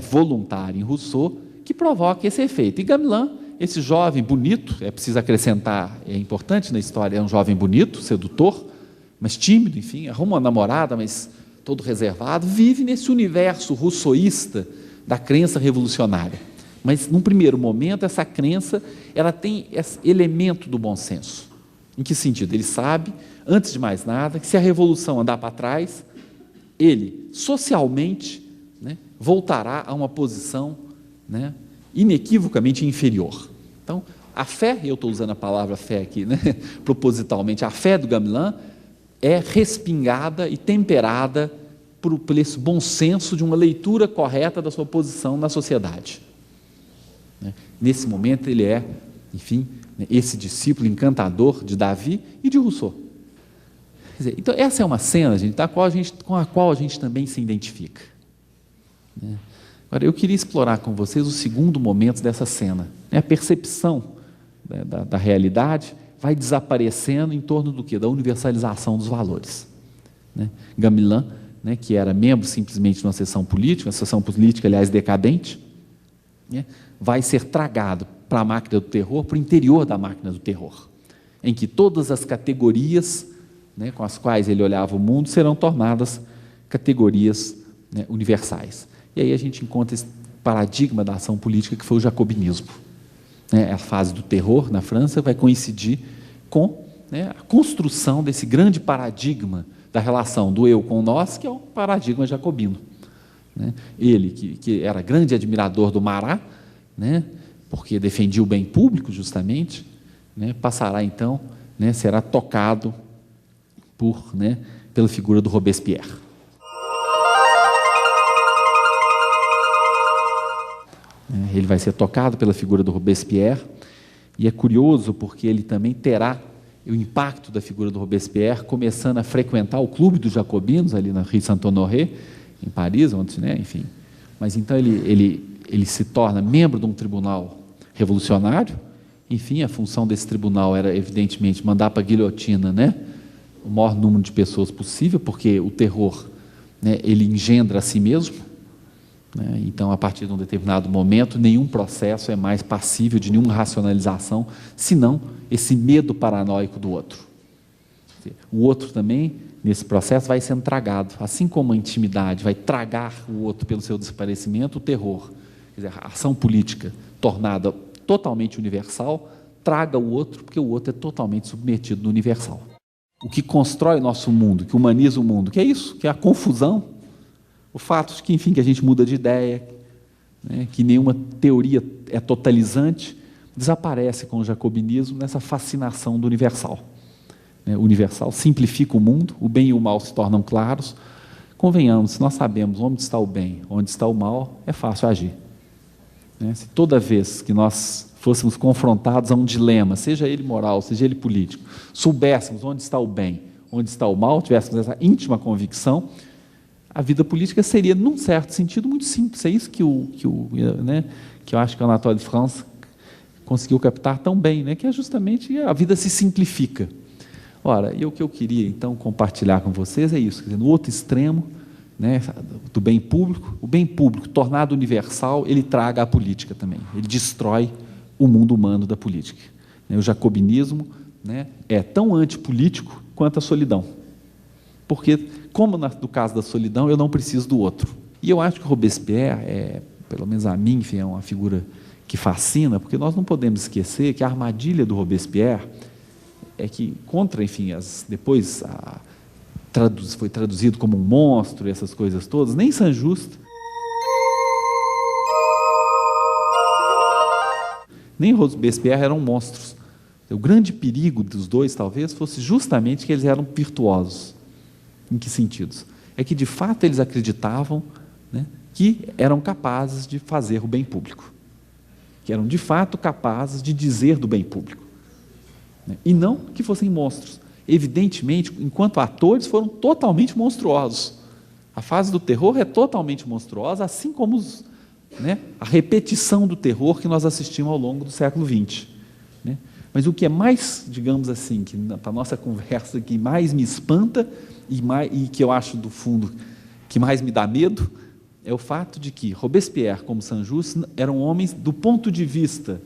voluntária em Rousseau que provoca esse efeito. E Gamelin, esse jovem bonito, é preciso acrescentar, é importante na história, é um jovem bonito, sedutor, mas tímido, enfim, arruma uma namorada, mas todo reservado, vive nesse universo rousseauista da crença revolucionária. Mas, num primeiro momento, essa crença ela tem esse elemento do bom senso. Em que sentido? Ele sabe, antes de mais nada, que se a revolução andar para trás, ele, socialmente, voltará a uma posição inequivocamente inferior. Então, a fé, eu estou usando a palavra fé aqui, propositalmente, a fé do Gamelin é respingada e temperada por esse bom senso de uma leitura correta da sua posição na sociedade. Nesse momento ele é, enfim, esse discípulo encantador de Davi e de Rousseau. Quer dizer, então essa é uma cena, gente, com a qual a gente também se identifica. Agora, eu queria explorar com vocês o segundo momento dessa cena. A percepção da realidade vai desaparecendo em torno do quê? Da universalização dos valores. Gamelin, que era membro simplesmente de uma seção política, aliás, decadente, vai ser tragado para a máquina do terror, para o interior da máquina do terror, em que todas as categorias com as quais ele olhava o mundo serão tornadas categorias universais. E aí a gente encontra esse paradigma da ação política que foi o jacobinismo. A fase do terror na França vai coincidir com a construção desse grande paradigma da relação do eu com o nós, que é o paradigma jacobino. Ele, que era grande admirador do Marat, porque defendia o bem público, justamente, passará então, será tocado pela figura do Robespierre. Ele vai ser tocado pela figura do Robespierre, e é curioso porque ele também terá o impacto da figura do Robespierre começando a frequentar o clube dos jacobinos, ali na Rue Saint-Honoré, em Paris, onde, enfim. Mas então ele se torna membro de um tribunal revolucionário. Enfim, a função desse tribunal era, evidentemente, mandar para a guilhotina o maior número de pessoas possível, porque o terror ele engendra a si mesmo. Então, a partir de um determinado momento, nenhum processo é mais passível de nenhuma racionalização, senão esse medo paranoico do outro. O outro também, nesse processo, vai sendo tragado. Assim como a intimidade vai tragar o outro pelo seu desaparecimento, o terror, quer dizer, a ação política tornada totalmente universal, traga o outro, porque o outro é totalmente submetido no universal. O que constrói o nosso mundo, que humaniza o mundo, que é isso, que é a confusão, o fato de que, enfim, que a gente muda de ideia, que nenhuma teoria é totalizante, desaparece com o jacobinismo nessa fascinação do universal. O universal simplifica o mundo, o bem e o mal se tornam claros. Convenhamos, se nós sabemos onde está o bem, onde está o mal, é fácil agir. Se toda vez que nós fôssemos confrontados a um dilema, seja ele moral, seja ele político, soubéssemos onde está o bem, onde está o mal, tivéssemos essa íntima convicção, a vida política seria, num certo sentido, muito simples. É isso que eu acho que o Anatole France conseguiu captar tão bem, que é justamente a vida se simplifica. Ora, e o que eu queria, então, compartilhar com vocês é isso. Quer dizer, no outro extremo do bem público, o bem público tornado universal, ele traga a política também. Ele destrói o mundo humano da política. O jacobinismo é tão antipolítico quanto a solidão. Porque, como no caso da solidão, eu não preciso do outro. E eu acho que Robespierre, pelo menos a mim, enfim, é uma figura que fascina, porque nós não podemos esquecer que a armadilha do Robespierre é que, enfim, depois foi traduzido como um monstro, essas coisas todas, nem Saint-Just, nem Robespierre eram monstros. O grande perigo dos dois, talvez, fosse justamente que eles eram virtuosos. Em que sentidos? É que, de fato, eles acreditavam que eram capazes de fazer o bem público. que eram de fato capazes de dizer do bem público, né? E não que fossem monstros. Evidentemente, enquanto atores, foram totalmente monstruosos. A fase do terror é totalmente monstruosa, assim como né, a repetição do terror que nós assistimos ao longo do século XX, né? Mas o que é mais, digamos assim, que para a nossa conversa, que mais me espanta e que eu acho, do fundo, que mais me dá medo, é o fato de que Robespierre, como Saint-Just, eram homens, do ponto de vista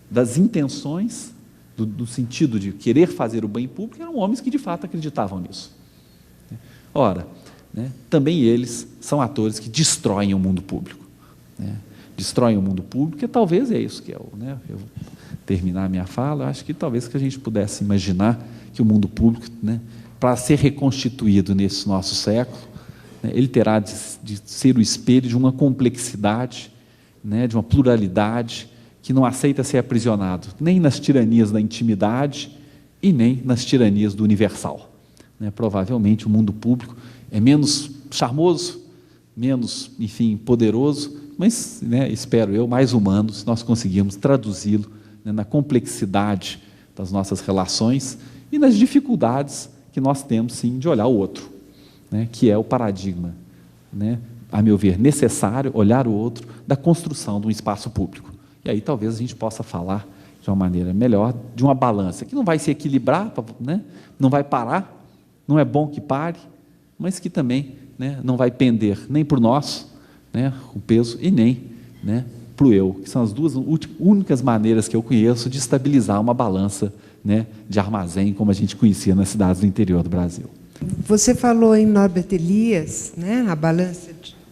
das intenções, do sentido de querer fazer o bem público, eram homens que de fato acreditavam nisso. Ora, né, também eles são atores que destroem o mundo público, né? Destroem o mundo público, e talvez é isso que é né, eu terminar a minha fala, eu acho que talvez que a gente pudesse imaginar que o mundo público, né, para ser reconstituído nesse nosso século, né, ele terá de ser o espelho de uma complexidade, né, de uma pluralidade, que não aceita ser aprisionado nem nas tiranias da intimidade e nem nas tiranias do universal, né? Provavelmente o mundo público é menos charmoso, menos, enfim, poderoso, mas, né, espero eu, mais humano, se nós conseguirmos traduzi-lo, né, na complexidade das nossas relações e nas dificuldades que nós temos, sim, de olhar o outro, né, que é o paradigma, né, a meu ver, necessário olhar o outro da construção de um espaço público. E aí talvez a gente possa falar de uma maneira melhor, de uma balança, que não vai se equilibrar, né, não vai parar, não é bom que pare, mas que também, né, não vai pender nem para o nosso, né, o peso, e nem, né, para o eu, que são as duas únicas maneiras que eu conheço de estabilizar uma balança, né, de armazém, como a gente conhecia nas cidades do interior do Brasil. Você falou em Norbert Elias, né, a balança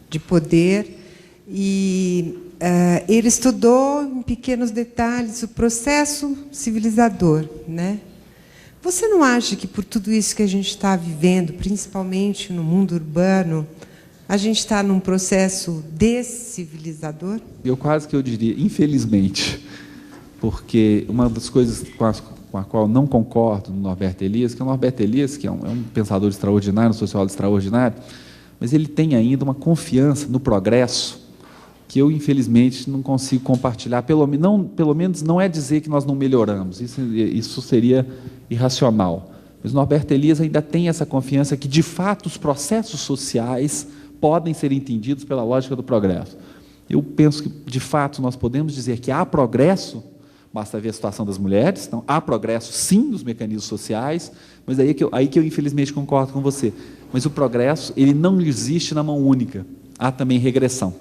de poder, e ele estudou em pequenos detalhes o processo civilizador, né? Você não acha que, por tudo isso que a gente está vivendo, principalmente no mundo urbano, a gente está num processo descivilizador? Eu quase que eu diria, infelizmente, porque uma das coisas com a qual não concordo no Norbert Elias, que o Norbert Elias, que é um pensador extraordinário, um sociólogo extraordinário, mas ele tem ainda uma confiança no progresso que eu, infelizmente, não consigo compartilhar. Pelo menos não é dizer que nós não melhoramos, isso seria irracional. Mas Norbert Elias ainda tem essa confiança que, de fato, os processos sociais podem ser entendidos pela lógica do progresso. Eu penso que, de fato, nós podemos dizer que há progresso, basta ver a situação das mulheres, então, há progresso, sim, nos mecanismos sociais, mas aí que eu infelizmente, concordo com você. Mas o progresso, ele não existe na mão única, há também regressão,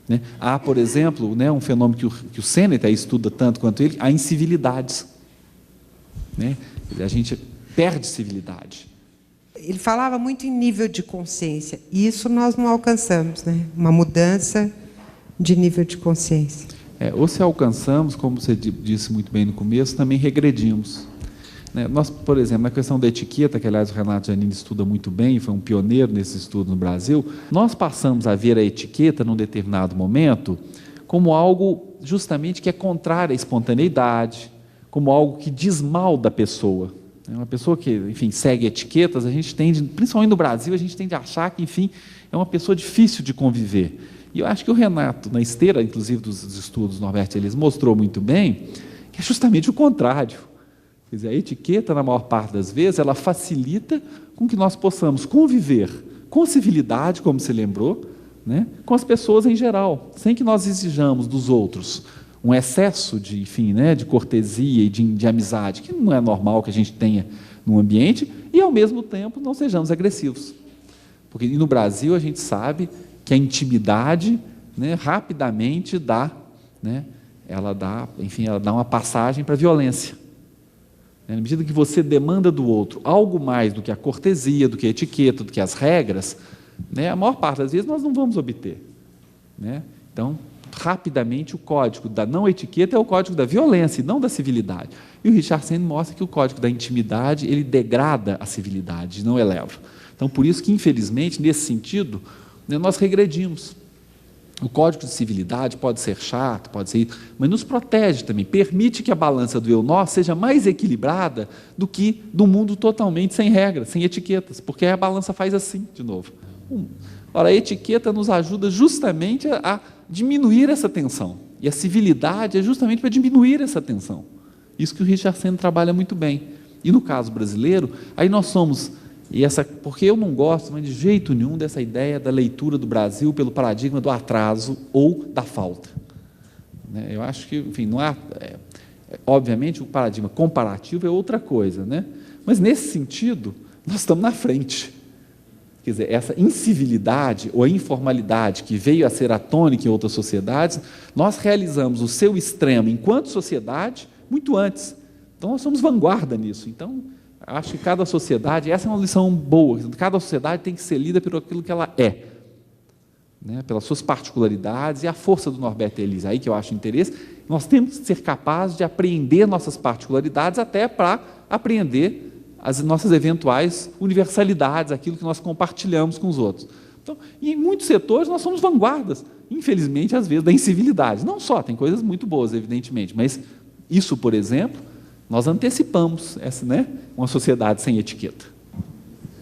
né? Há, por exemplo, né, um fenômeno que o Sêneca estuda tanto quanto ele, há incivilidades, né? A gente perde civilidade. Ele falava muito em nível de consciência, e isso nós não alcançamos, né? Uma mudança de nível de consciência. Ou se alcançamos, como você disse muito bem no começo, também regredimos, né? Nós, por exemplo, na questão da etiqueta, que aliás o Renato Giannini estuda muito bem, foi um pioneiro nesse estudo no Brasil, nós passamos a ver a etiqueta, num determinado momento, como algo justamente que é contrário à espontaneidade, como algo que diz mal da pessoa. Uma pessoa que, enfim, segue etiquetas, a gente tende, principalmente no Brasil, a gente tende a achar que, enfim, é uma pessoa difícil de conviver. E eu acho que o Renato, na esteira, inclusive, dos estudos do Norbert Elias, mostrou muito bem que é justamente o contrário. Quer dizer, a etiqueta, na maior parte das vezes, ela facilita com que nós possamos conviver com civilidade, como se lembrou, né, com as pessoas em geral, sem que nós exijamos dos outros um excesso de, enfim, né, de cortesia e de amizade, que não é normal que a gente tenha no ambiente, e, ao mesmo tempo, não sejamos agressivos. Porque no Brasil a gente sabe que a intimidade, né, rapidamente dá, né, ela dá uma passagem para a violência. Na medida que você demanda do outro algo mais do que a cortesia, do que a etiqueta, do que as regras, né, a maior parte das vezes nós não vamos obter, né? Então, rapidamente, o código da não etiqueta é o código da violência e não da civilidade. E o Richard Sennett mostra que o código da intimidade, ele degrada a civilidade, não eleva. Então, por isso que, infelizmente, nesse sentido, né, nós regredimos. O código de civilidade pode ser chato, pode ser, mas nos protege também, permite que a balança do eu-nós seja mais equilibrada do que do mundo totalmente sem regras, sem etiquetas, porque aí a balança faz assim, de novo. Ora, a etiqueta nos ajuda justamente a diminuir essa tensão. E a civilidade é justamente para diminuir essa tensão. Isso que o Richardson trabalha muito bem. E no caso brasileiro, aí nós somos... porque eu não gosto, mas de jeito nenhum, dessa ideia da leitura do Brasil pelo paradigma do atraso ou da falta. Eu acho que, enfim, não há... obviamente, o paradigma comparativo é outra coisa, né? Mas, nesse sentido, nós estamos na frente. Quer dizer, essa incivilidade ou a informalidade que veio a ser a tônica em outras sociedades, nós realizamos o seu extremo enquanto sociedade muito antes. Então, nós somos vanguarda nisso. Então, acho que cada sociedade, essa é uma lição boa, cada sociedade tem que ser lida por aquilo que ela é, né? Pelas suas particularidades e a força do Norbert Elias, aí que eu acho interesse. Nós temos que ser capazes de apreender nossas particularidades até para apreender as nossas eventuais universalidades, aquilo que nós compartilhamos com os outros. Então, em muitos setores nós somos vanguardas, infelizmente, às vezes, da incivilidade. Não só, tem coisas muito boas, evidentemente, mas isso, por exemplo, nós antecipamos uma sociedade sem etiqueta.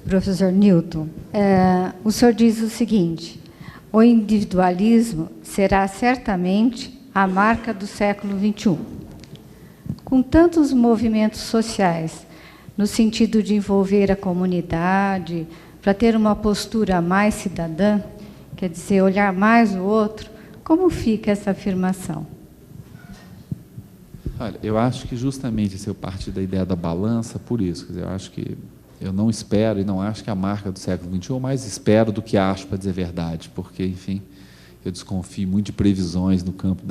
Professor Newton, o senhor diz o seguinte: o individualismo será certamente a marca do século XXI. Com tantos movimentos sociais, no sentido de envolver a comunidade, para ter uma postura mais cidadã, quer dizer, olhar mais o outro, como fica essa afirmação? Olha, eu acho que justamente se eu partir da ideia da balança, por isso, quer dizer, eu acho que eu não espero e não acho que a marca do século XXI, eu mais espero do que acho, para dizer a verdade, porque, enfim, eu desconfio muito de previsões no campo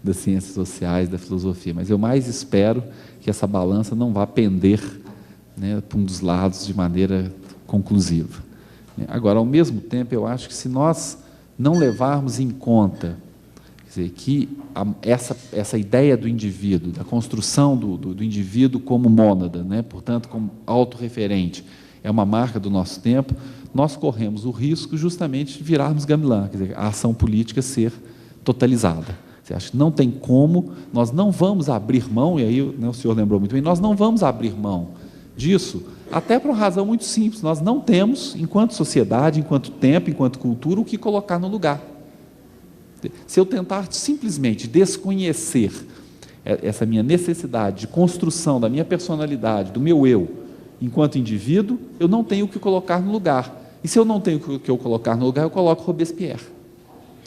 das ciências sociais, da filosofia, mas eu mais espero que essa balança não vá pender, né, para um dos lados de maneira conclusiva. Agora, ao mesmo tempo, eu acho que se nós não levarmos em conta, quer dizer, que essa ideia do indivíduo, da construção do indivíduo como mônada, né, portanto, como autorreferente, é uma marca do nosso tempo, nós corremos o risco justamente de virarmos gamelã, quer dizer, a ação política ser totalizada. Você acha que não tem como, nós não vamos abrir mão, e aí, né, o senhor lembrou muito bem, nós não vamos abrir mão disso, até por uma razão muito simples, nós não temos, enquanto sociedade, enquanto tempo, enquanto cultura, o que colocar no lugar. Se eu tentar simplesmente desconhecer essa minha necessidade de construção da minha personalidade, do meu eu, enquanto indivíduo, eu não tenho o que colocar no lugar. E se eu não tenho o que eu colocar no lugar, eu coloco Robespierre.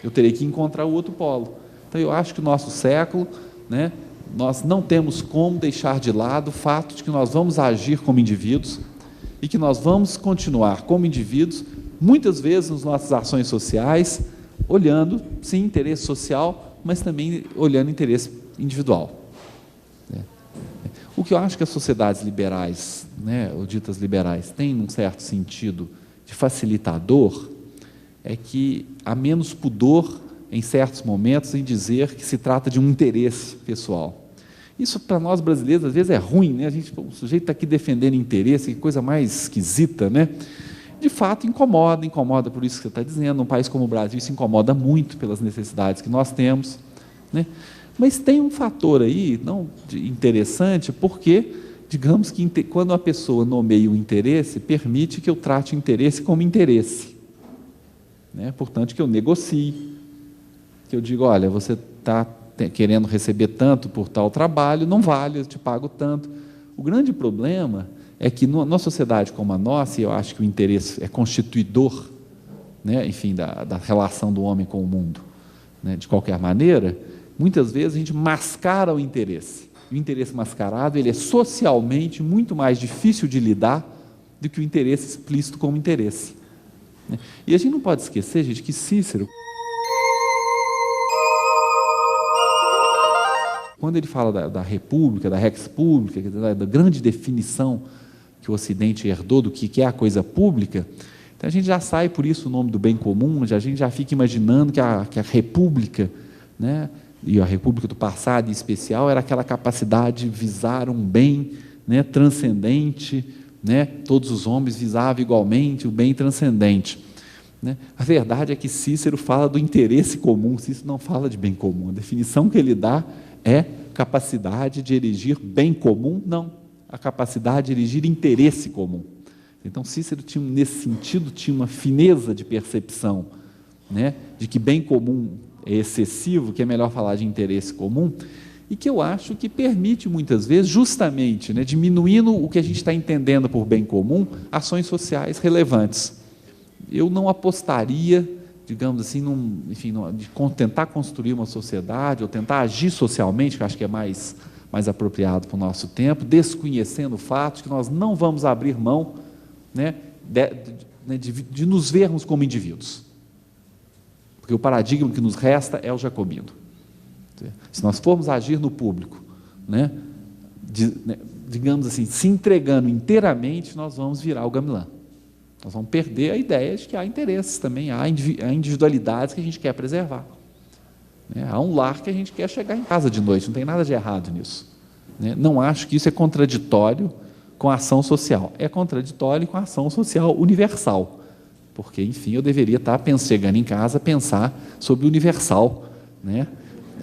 Eu terei que encontrar o outro polo. Então, eu acho que o nosso século, né, nós não temos como deixar de lado o fato de que nós vamos agir como indivíduos e que nós vamos continuar como indivíduos, muitas vezes nas nossas ações sociais, olhando, sim, interesse social, mas também olhando interesse individual. O que eu acho que as sociedades liberais, né, ou ditas liberais, têm, num certo sentido, de facilitador, é que há menos pudor, em certos momentos, em dizer que se trata de um interesse pessoal. Isso, para nós brasileiros, às vezes é ruim, né? O sujeito está aqui defendendo interesse, que coisa mais esquisita, né? De fato, incomoda por isso que você está dizendo. Num país como o Brasil, isso incomoda muito pelas necessidades que nós temos, né? Mas tem um fator aí interessante, porque, digamos que quando a pessoa nomeia o interesse, permite que eu trate o interesse como interesse, né? Portanto, que eu negocie, que eu diga, olha, você está querendo receber tanto por tal trabalho, não vale, eu te pago tanto. O grande problema é que numa sociedade como a nossa, e eu acho que o interesse é constituidor, né, enfim, da relação do homem com o mundo, né, de qualquer maneira, muitas vezes a gente mascara o interesse. O interesse mascarado, ele é socialmente muito mais difícil de lidar do que o interesse explícito como interesse, né? E a gente não pode esquecer, gente, que Cícero, quando ele fala da república, da rex pública, da grande definição que o Ocidente herdou do que é a coisa pública, então a gente já sai por isso o nome do bem comum, a gente já fica imaginando que a república, né, e a república do passado em especial, era aquela capacidade de visar um bem, né, transcendente, né, todos os homens visavam igualmente o bem transcendente, né? A verdade é que Cícero fala do interesse comum, Cícero não fala de bem comum, a definição que ele dá é capacidade de erigir bem comum, não, a capacidade de erigir interesse comum. Então, Cícero, nesse sentido, tinha uma fineza de percepção, né, de que bem comum é excessivo, que é melhor falar de interesse comum, e que eu acho que permite, muitas vezes, justamente, né, diminuindo o que a gente está entendendo por bem comum, ações sociais relevantes. Eu não apostaria, digamos assim, de tentar construir uma sociedade, ou tentar agir socialmente, que eu acho que é mais apropriado para o nosso tempo, desconhecendo o fato que nós não vamos abrir mão, né, de nos vermos como indivíduos. Porque o paradigma que nos resta é o jacobino. Se nós formos agir no público, né, digamos assim, se entregando inteiramente, nós vamos virar o gamelã. Nós vamos perder a ideia de que há interesses também, há individualidades que a gente quer preservar. Há um lar que a gente quer chegar em casa de noite, não tem nada de errado nisso. Não acho que isso é contraditório com a ação social. É contraditório com a ação social universal. Porque, enfim, eu deveria estar chegando em casa, pensar sobre o universal, né?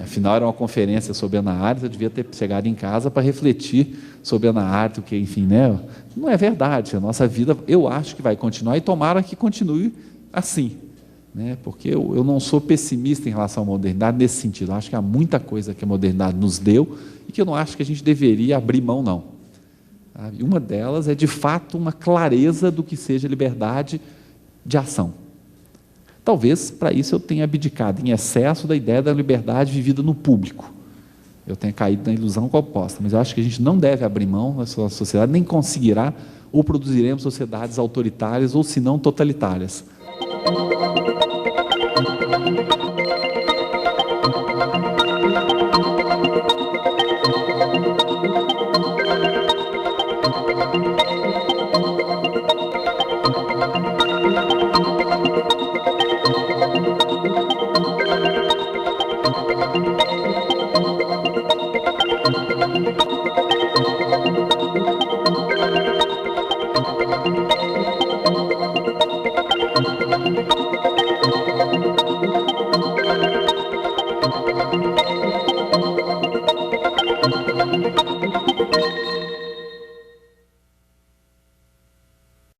Afinal, era uma conferência sobre Ana Arendt, eu devia ter chegado em casa para refletir sobre Ana Arendt, que, enfim, né? Não é verdade. A nossa vida, eu acho que vai continuar, e tomara que continue assim, né? Porque eu não sou pessimista em relação à modernidade nesse sentido. Eu acho que há muita coisa que a modernidade nos deu e que eu não acho que a gente deveria abrir mão, não. E uma delas é, de fato, uma clareza do que seja liberdade de ação. Talvez, para isso, eu tenha abdicado em excesso da ideia da liberdade vivida no público. Eu tenha caído na ilusão oposta, mas eu acho que a gente não deve abrir mão na sua sociedade, nem conseguirá, ou produziremos sociedades autoritárias, ou se não totalitárias.